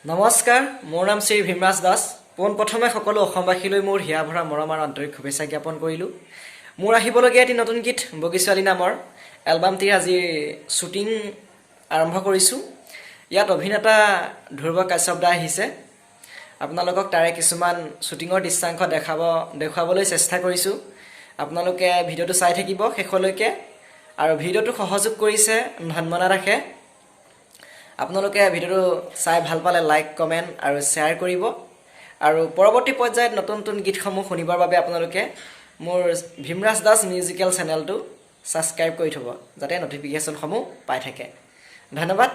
নমস্কাৰ, মোৰ নাম শ্ৰী ভীমৰাজ দাস। পোনপ্ৰথমে সকলো অসমবাসীলৈ মোৰ হিয়া ভৰা মৰম আৰু আন্তৰিক শুভেচ্ছা জ্ঞাপন কৰিলোঁ। মোৰ আহিবলগীয়া এটি নতুন গীত বগীছোৱালী নামৰ এলবামটিৰ আজি শ্বুটিং আৰম্ভ কৰিছোঁ। ইয়াত অভিনেতা ধ্ৰুৱ কাশ্যপ দা আহিছে। আপোনালোকক তাৰে কিছুমান শ্বুটিঙৰ দৃশ্যাংশ দেখুৱাবলৈ চেষ্টা কৰিছোঁ। আপোনালোকে ভিডিঅ'টো চাই থাকিব শেষলৈকে। আৰু ভিডিঅ'টো সহযোগ কৰিছে ধন্মনা দাসে। আপোনালোকে ভিডিঅ'টো চাই ভাল পালে লাইক, কমেণ্ট আৰু শ্বেয়াৰ কৰিব। আৰু পৰৱৰ্তী পৰ্যায়ত নতুন নতুন গীতসমূহ শুনিবৰ বাবে আপোনালোকে মোৰ ভীমৰাজ দাস মিউজিকেল চেনেলটো ছাবস্ক্ৰাইব কৰি থ'ব, যাতে ন'টিফিকেশ্যনসমূহ পাই থাকে। ধন্যবাদ।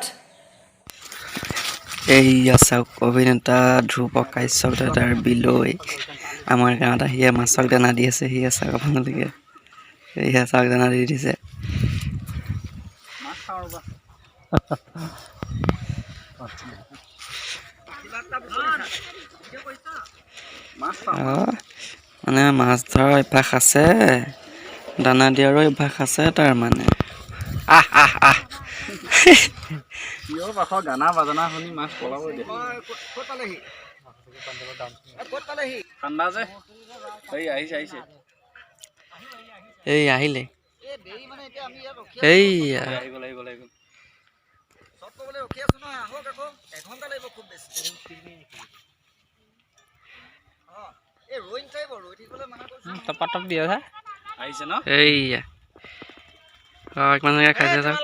এইয়া চাওক, অভিনেতা ধ্ৰুৱ কাশ্যপ দাদাৰ বিলৈ আমাৰ গাঁৱত আহি মাছক দানা দি আছে। সেয়া চাওক আপোনালোকে, এইয়া চাওক দানা দি দিছে। মানে মাছ ধৰাৰ অভ্যাস আছে, দানা দিয়াৰো অভ্যাস আছে তাৰ মানে। গানা বাজনা শুনি মাছ পলাব ঠাণ্ডা যে আহিছে এই আহিলে, এইয়া টপাটপ দিয়া আহিছে ন। এইয়া কিমান জেগা খাইছে চাওক।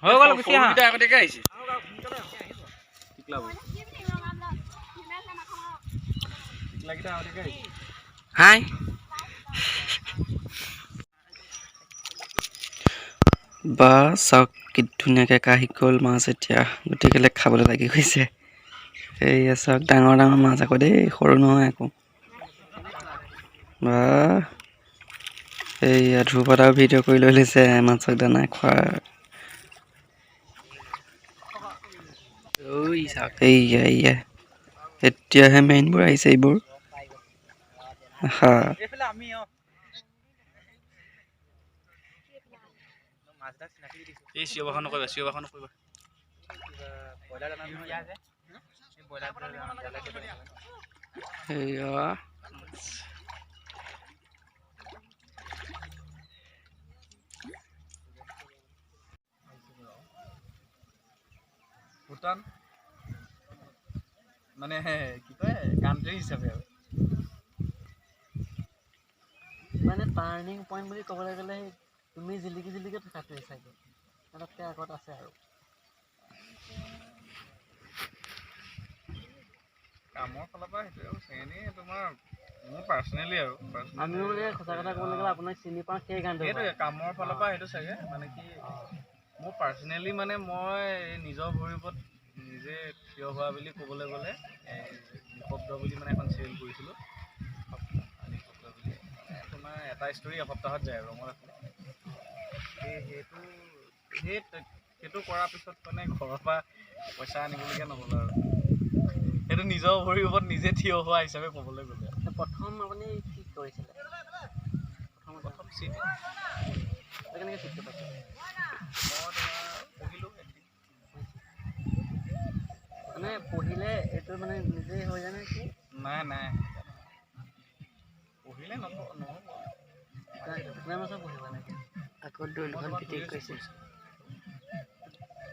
হৈ গ'ল আগতীয়াকে আহিছে। হাই বা চাওক কি ধুনীয়াকৈ কাঢ়ি গ'ল মাছ। এতিয়া গতিকে খাবলৈ লাগি গৈছে। এইয়া চাওক, ডাঙৰ ডাঙৰ মাছ আকৌ দেই, সৰু নহয় আকৌ। বা এইয়া ধ্ৰুৱ দাও ভিডিঅ' কৰি লৈ লৈছে মাছক দানা খোৱাৰ। এইয়া এইয়া এতিয়াহে মেইনবোৰ আহিছে এইবোৰ। এই চিঞৰ বাখৰ নকৰিবা। এইয়া ভূটান মানে কি কয় কাণ্ট্ৰি হিচাপে আৰু মানে টাৰ্ণিং পইণ্ট বুলি ক'বলৈ গ'লে তুমি জিলিকি জিলিকি থকাটোৱে চাগে, তাতকৈ আগত আছে আৰু কামৰ ফালৰ পৰা সেইটোৱে কৈছে। এনেই তোমাৰ মোৰ পাৰ্চনেলি আৰু আমিও মানে সঁচা কথা ক'বলৈ গ'লে আপোনাক চিনি পাওঁ সেই গানটো। সেইটোৱে কামৰ ফালৰ পৰা সেইটো চাগে মানে কি মোৰ পাৰ্চনেলি মানে মই নিজৰ ভৰিৰ ওপৰত নিজে থিয় হোৱা বুলি ক'বলৈ গ'লে নিশব্দ বুলি মানে এখন চিৰিয়েল কৰিছিলোঁ। নিশব্দ বুলি তোমাৰ এটা ষ্টৰী এসপ্তাহত যায় ৰঙৰ আছিলে। সেইটো কৰাৰ পিছত মানে ঘৰৰ পৰা পইচা আনিবলগীয়া নহ'ল আৰু সেইটো নিজৰ ভৰিৰ ওপৰত নিজে থিয় হোৱা হিচাপে ক'বলৈ গ'লে। প্ৰথম আপুনি কি কৰিছিলে? প্ৰথম চিট কেনেকৈ চিটটো পাইছে? মই তোমাৰ পঢ়িলোঁ মানে পঢ়িলে এইটো মানে নিজেই হৈ যায় নে কি? নাই পঢ়িলে নহ'ব। কিমান বছৰ পঢ়িব লাগে? আকৌ দুখন পিটিক কৰিছে।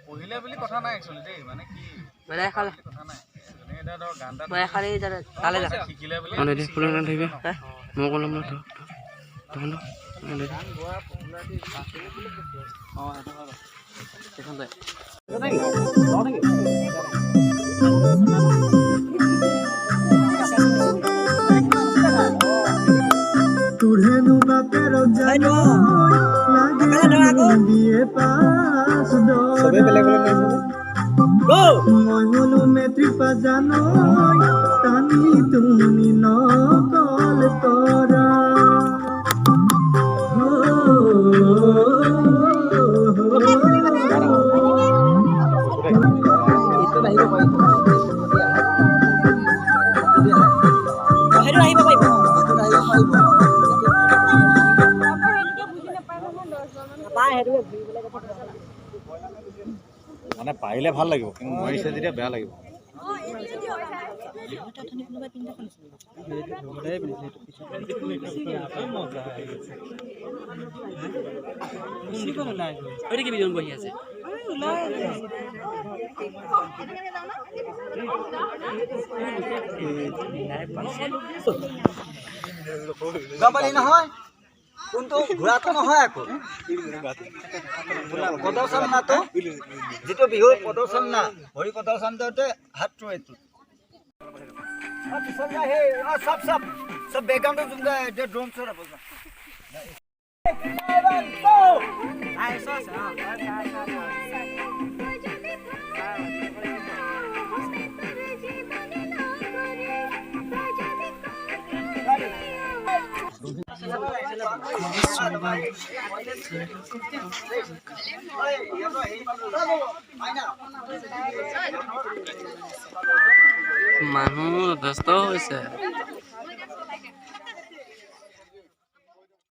পঢ়িলে বুলি কথা নাই একচুৱেলি দেই, মানে কি কথা নাই। এতিয়া ধৰ গান এটা শিকিলে বুলি মই ক'লো মই तुढ़ेनु बापेर जानो দিয়ে পাস সবে বেলেগ বেলেগ মই হলো মেট্রিপা জানো টানি তুমি নকল করা মানে পাৰিলে ভাল লাগিব, কিন্তু নোৱাৰিছে যেতিয়া বেয়া লাগিব। গমালি নহয় কোনটো ঘোঁৰাটো নহয় আকৌ প্ৰদৰ্শন নাটো যিটো বিহুৰ প্ৰদৰ্শন না হৰি প্ৰদৰ্শন দিওঁতে হাতটো এইটো সব বেকগ্ৰাউণ্ডত যোনটা এতিয়া ড্ৰোন শ্বট হ'ব মানুহ যথেষ্ট হৈছে।